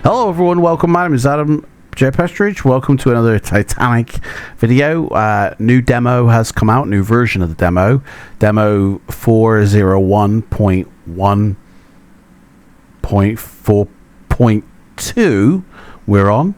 Hello everyone, welcome. My name is Adam J. Pestridge. Welcome to another Titanic video. New demo has come out, new version of the demo. Demo 401.1.4.2 we're on.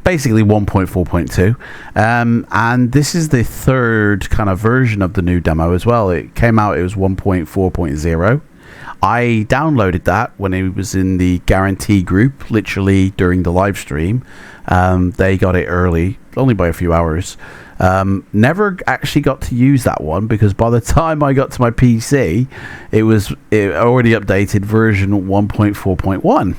Basically 1.4.2. And this is the third kind of version of the new demo as well. It came out, it was 1.4.0. I downloaded that when it was in the guarantee group, literally during the live stream. They got it early, only by a few hours. Never actually got to use that one because by the time I got to my PC, it already updated version 1.4.1.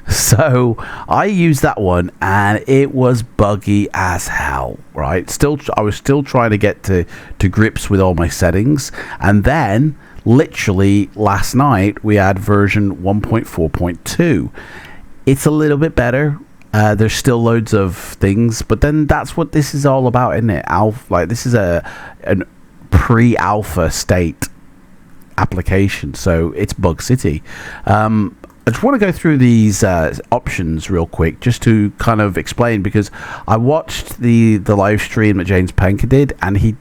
So I used that one and it was buggy as hell, right? I was still trying to get to grips with all my settings, and then literally last night we had version 1.4.2. It's a little bit better. There's still loads of things, but then that's what this is all about, isn't it? This is a pre-alpha state application, so it's Bug City. I just want to go through these options real quick just to kind of explain, because I watched the live stream that James Penker did and he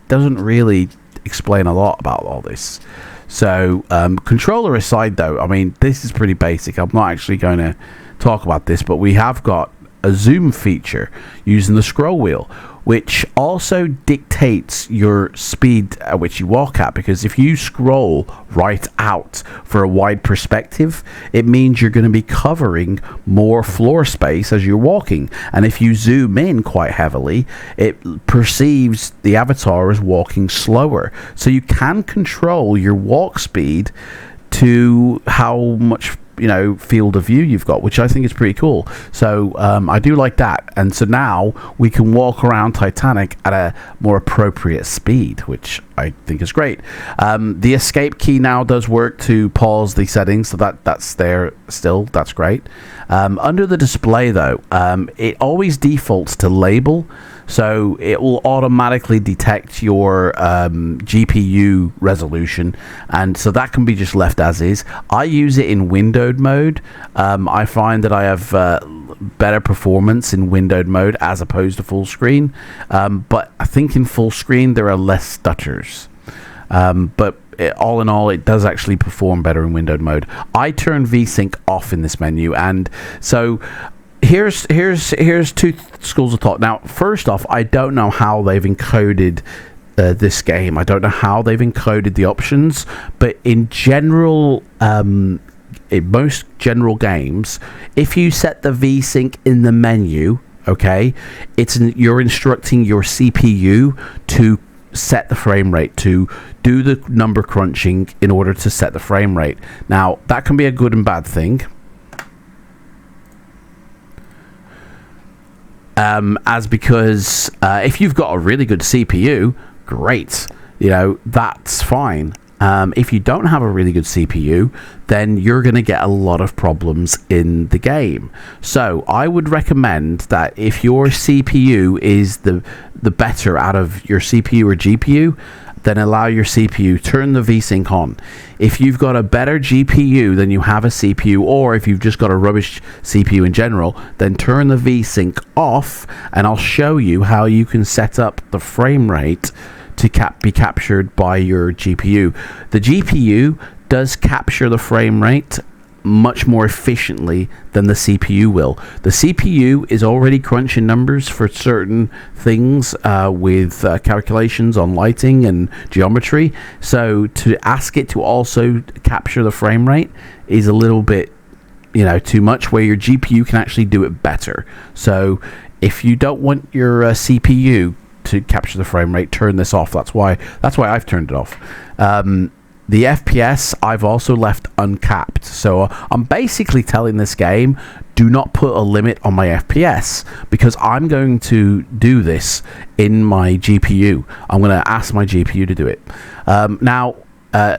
doesn't really explain a lot about all this. So controller aside though, I mean, this is pretty basic. I'm not actually going to talk about this, but we have got a zoom feature using the scroll wheel, which also dictates your speed at which you walk at, because if you scroll right out for a wide perspective, it means you're going to be covering more floor space as you're walking, and if you zoom in quite heavily, it perceives the avatar as walking slower. So you can control your walk speed to how much field of view you've got, which I think is pretty cool. So I do like that, and so now we can walk around Titanic at a more appropriate speed, which I think is great. The escape key now does work to pause the settings, so that's there still. That's great. Under the display though, it always defaults to label, so it will automatically detect your GPU resolution, and so that can be just left as is. I use it in windowed mode. I find that I have better performance in windowed mode as opposed to full screen, but I think in full screen there are less stutters. But all in all, it does actually perform better in windowed mode. I turn VSync off in this menu, and so here's two schools of thought. Now, first off, I don't know how they've encoded this game. I don't know how they've encoded the options, but in general, in most general games, if you set the VSync in the menu, okay, you're instructing your CPU to set the frame rate, to do the number crunching in order to set the frame rate. Now, that can be a good and bad thing. Because if you've got a really good CPU, great, that's fine. If you don't have a really good CPU, then you're going to get a lot of problems in the game. So I would recommend that if your CPU is the better out of your CPU or GPU, then allow your CPU, turn the VSync on. If you've got a better GPU than you have a CPU, or if you've just got a rubbish CPU in general, then turn the VSync off, and I'll show you how you can set up the frame rate to be captured by your GPU. The GPU does capture the frame rate much more efficiently than the CPU will. The CPU is already crunching numbers for certain things with calculations on lighting and geometry, so to ask it to also capture the frame rate is a little bit too much, where your GPU can actually do it better. So if you don't want your CPU to capture the frame rate, turn this off. That's why I've turned it off. The FPS I've also left uncapped, so I'm basically telling this game, do not put a limit on my FPS, because I'm going to do this in my GPU. I'm going to ask my GPU to do it.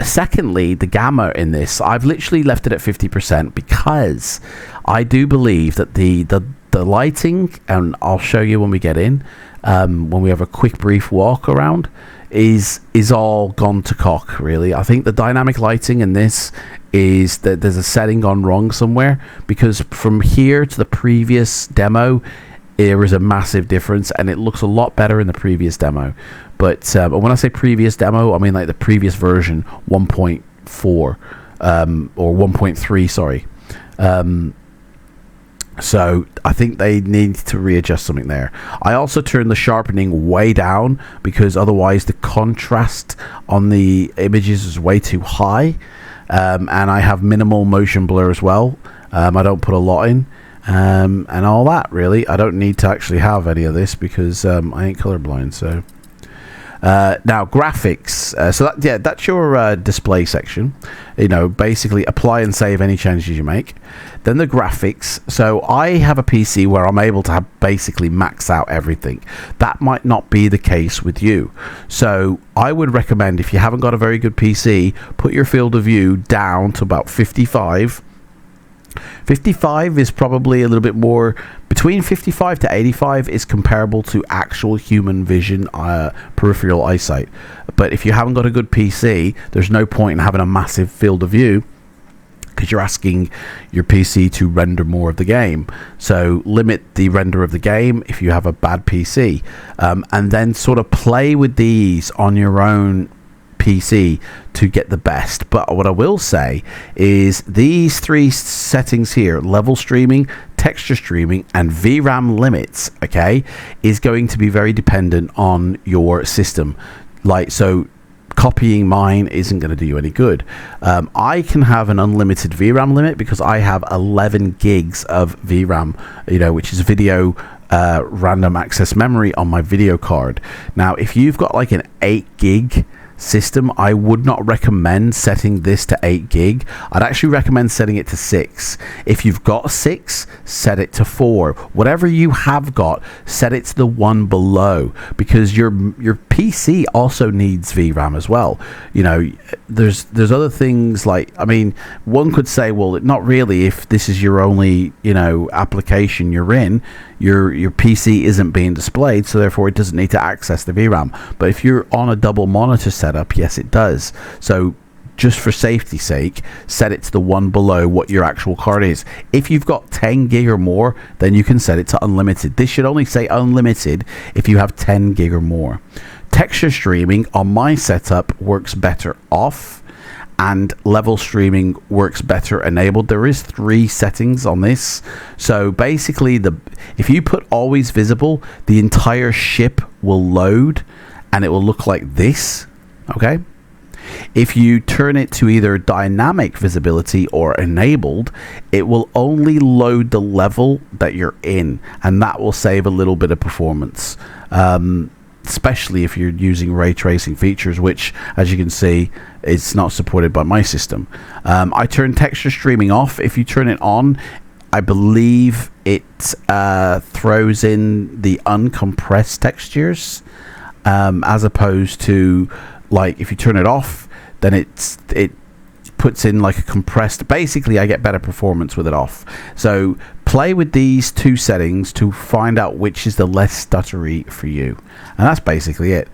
Secondly, the gamma in this, I've literally left it at 50% because I do believe that the lighting, and I'll show you when we get in, when we have a quick brief walk around, is all gone to cock, really. I think the dynamic lighting in this is that there's a setting gone wrong somewhere, because from here to the previous demo there is a massive difference, and it looks a lot better in the previous demo. But when I say previous demo, I mean like the previous version 1.4 or 1.3, sorry. So I think they need to readjust something there. I also turned the sharpening way down, because otherwise the contrast on the images is way too high. And I have minimal motion blur as well. I don't put a lot in, and all that, really. I don't need to actually have any of this, because I ain't colorblind. So now graphics, that's your display section. Basically apply and save any changes you make. Then the graphics. So I have a PC where I'm able to basically max out everything. That might not be the case with you, so I would recommend, if you haven't got a very good PC, put your field of view down to about 55. 55 is probably a little bit more, between 55 to 85 is comparable to actual human vision, peripheral eyesight. But if you haven't got a good PC, there's no point in having a massive field of view, because you're asking your PC to render more of the game. So limit the render of the game if you have a bad PC, and then sort of play with these on your own PC to get the best. But what I will say is these three settings here, level streaming, texture streaming, and VRAM limits, okay, is going to be very dependent on your system. So copying mine isn't going to do you any good. I can have an unlimited VRAM limit because I have 11 gigs of VRAM, which is video random access memory on my video card. Now, if you've got like an 8 gig system, I would not recommend setting this to 8 gig. I'd actually recommend setting it to 6. If you've got 6, set it to 4. Whatever you have got, set it to the one below, because your PC also needs VRAM as well. There's other things like, one could say, well, not really. If this is your only application you're in, your PC isn't being displayed, so therefore it doesn't need to access the VRAM. But if you're on a double monitor setup, yes, it does. So just for safety's sake, set it to the one below what your actual card is. If you've got 10 gig or more, then you can set it to unlimited. This should only say unlimited if you have 10 gig or more. Texture streaming on my setup works better off, and level streaming works better enabled. There is 3 settings on this. So basically, if you put always visible, the entire ship will load and it will look like this, okay? If you turn it to either dynamic visibility or enabled, it will only load the level that you're in, and that will save a little bit of performance, especially if you're using ray tracing features, which, as you can see, is not supported by my system. I turn texture streaming off. If you turn it on, I believe it throws in the uncompressed textures, as opposed to, like, if you turn it off, then it puts in like a compressed. Basically, I get better performance with it off. So play with these 2 settings to find out which is the less stuttery for you, and that's basically it.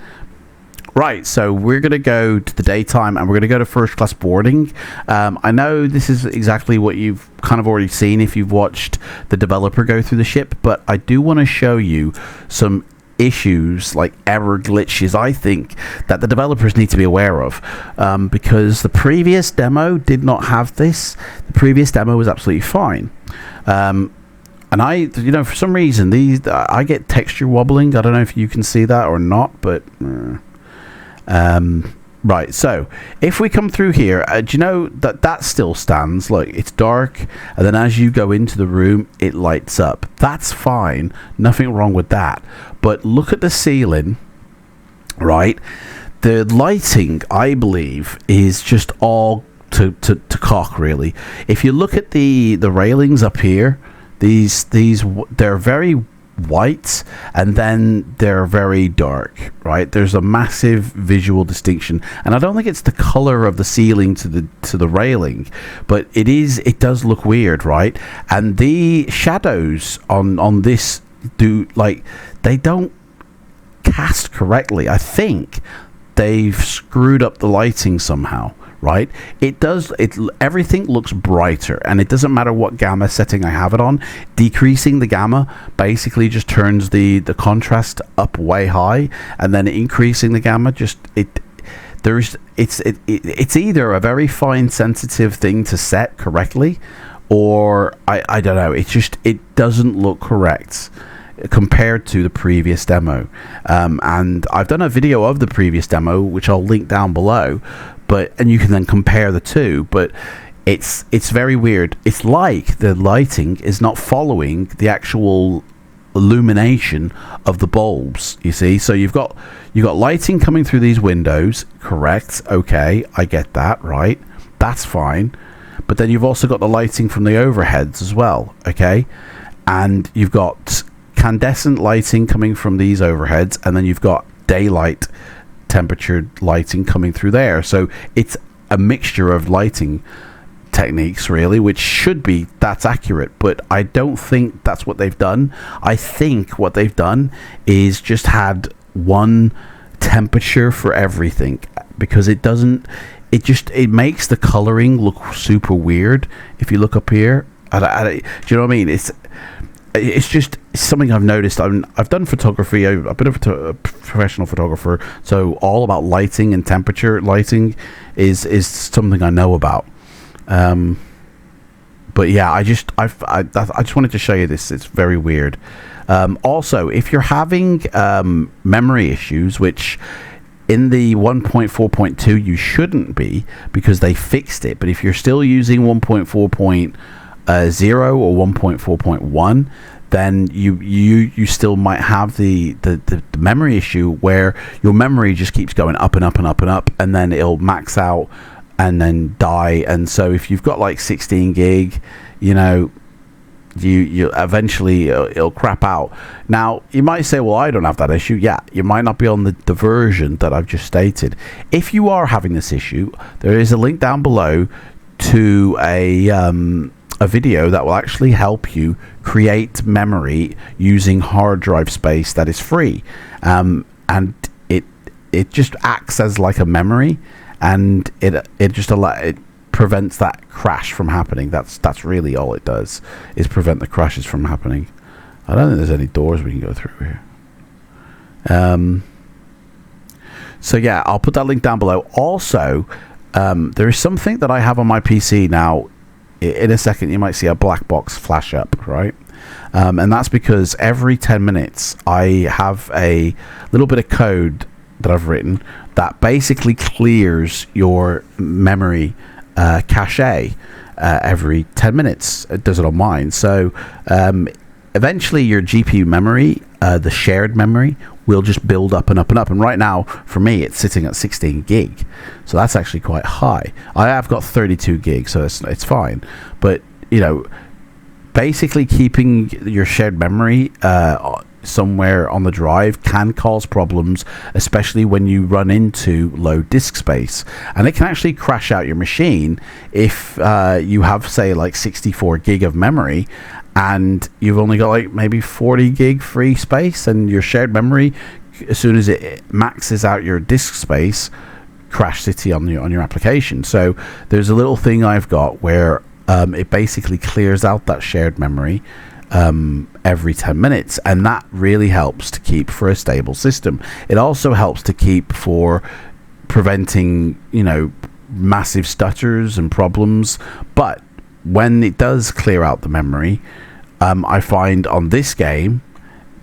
Right, so we're going to go to the daytime, and we're going to go to first class boarding. I know this is exactly what you've kind of already seen if you've watched the developer go through the ship, but I do want to show you some issues, like error glitches, I think, that the developers need to be aware of, because the previous demo did not have this. The previous demo was absolutely fine, and I, for some reason, I get texture wobbling. I don't know if you can see that or not, but right, so if we come through here, do you know that still stands? Like, it's dark, and then as you go into the room, it lights up. That's fine, nothing wrong with that. But look at the ceiling, right? The lighting, I believe, is just all to cock, really. If you look at the railings up here, these they're very white, and then they're very dark, right? There's a massive visual distinction, and I don't think it's the color of the ceiling to the railing, but it does look weird, right? And the shadows on this they don't cast correctly. I think they've screwed up the lighting somehow, right? Everything looks brighter, and it doesn't matter what gamma setting I have it on. Decreasing the gamma basically just turns the contrast up way high, and then increasing the gamma it's either a very fine sensitive thing to set correctly, or I don't know, it doesn't look correct compared to the previous demo. And I've done a video of the previous demo, which I'll link down below, and you can then compare the two, but it's very weird. It's like the lighting is not following the actual illumination of the bulbs, you see. So you've got lighting coming through these windows, correct? Okay, I get that, right? That's fine. But then you've also got the lighting from the overheads as well, okay? And you've got incandescent lighting coming from these overheads, and then you've got daylight temperature lighting coming through there. So it's a mixture of lighting techniques, really, which should be, that's accurate, but I don't think that's what they've done. I think what they've done is just had one temperature for everything, because it makes the coloring look super weird. If you look up here, do you know what I mean? It's just something I've noticed. I've done photography. I've been a professional photographer, so all about lighting and temperature lighting is something I know about. But yeah, I just wanted to show you this. It's very weird. Also, if you're having memory issues, which in the 1.4.2 you shouldn't be, because they fixed it, but if you're still using 1.4.0 or 1.4.1, then you still might have the memory issue where your memory just keeps going up and up and up and up, and then it'll max out and then die. And so if you've got like 16 gig, you eventually it'll crap out. Now you might say, well, I don't have that issue. Yeah, you might not be on the version that I've just stated. If you are having this issue, there is a link down below to a video that will actually help you create memory using hard drive space that is free, and it just acts as like a memory, and it prevents that crash from happening. That's really all it does, is prevent the crashes from happening. I don't think there's any doors we can go through here. So yeah, I'll put that link down below. Also, there is something that I have on my PC now. In a second you might see a black box flash up, right? And that's because every 10 minutes I have a little bit of code that I've written that basically clears your memory cache every 10 minutes. It does it on mine. So eventually your GPU memory, the shared memory, will just build up and up and up. And right now, for me, it's sitting at 16 gig. So that's actually quite high. I have got 32 gig, so it's fine. But, basically keeping your shared memory somewhere on the drive can cause problems, especially when you run into low disk space. And it can actually crash out your machine if you have, say, like 64 gig of memory, and you've only got like maybe 40 gig free space, and your shared memory, as soon as it maxes out your disk space, crash city on your application. So there's a little thing I've got where it basically clears out that shared memory every 10 minutes, and that really helps to keep for a stable system. It also helps to keep for preventing massive stutters and problems. But when it does clear out the memory, I find on this game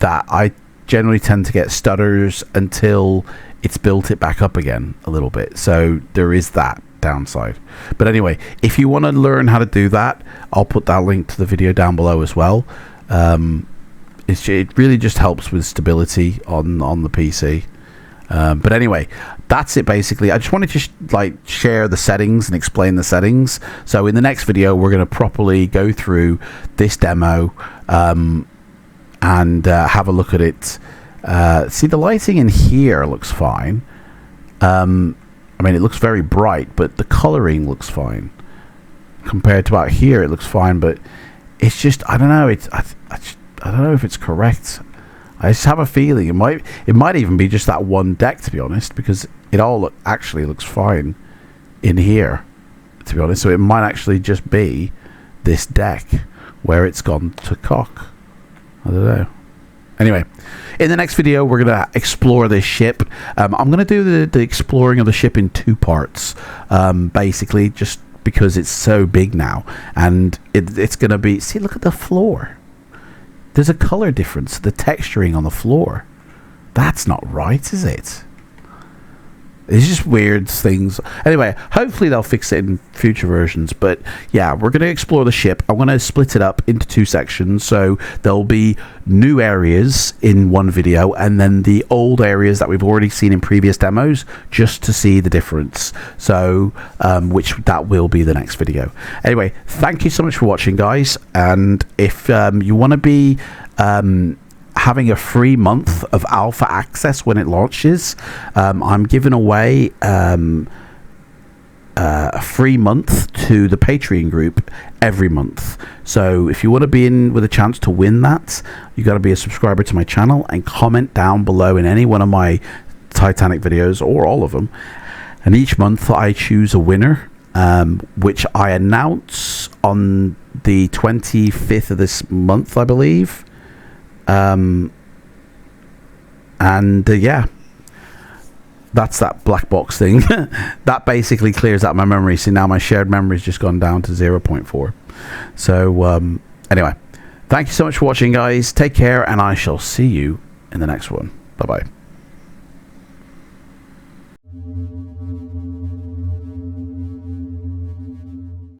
that I generally tend to get stutters until it's built it back up again a little bit. So there is that downside. But anyway, if you want to learn how to do that, I'll put that link to the video down below as well. It really just helps with stability on the PC. But anyway, that's it basically. I just wanted to share the settings and explain the settings. So in the next video, we're going to properly go through this demo and have a look at it. See, the lighting in here looks fine. I mean, it looks very bright, but the coloring looks fine. Compared to out here, it looks fine, but it's just, I don't know. I don't know if it's correct. I just have a feeling it might even be just that one deck, to be honest, because it all actually looks fine in here, to be honest. So it might actually just be this deck where it's gone to cock. I don't know. Anyway, in the next video, we're going to explore this ship. I'm going to do the exploring of the ship in 2 parts, basically, just because it's so big now. And it's going to be... See, look at the floor. There's a color difference, the texturing on the floor. That's not right, is it? It's just weird things. Anyway, hopefully they'll fix it in future versions. But yeah, we're going to explore the ship. I'm going to split it up into 2 sections. So there'll be new areas in one video, and then the old areas that we've already seen in previous demos, just to see the difference. So, which that will be the next video. Anyway, thank you so much for watching, guys. And if you want to be... having a free month of alpha access when it launches, I'm giving away a free month to the Patreon group every month. So if you want to be in with a chance to win that, you got to be a subscriber to my channel and comment down below in any one of my Titanic videos, or all of them. And each month I choose a winner, which I announce on the 25th of this month, I believe. Yeah, that's that black box thing. That basically clears out my memory. See, now my shared memory's just gone down to 0.4. So anyway, thank you so much for watching, guys. Take care, and I shall see you in the next one. Bye bye.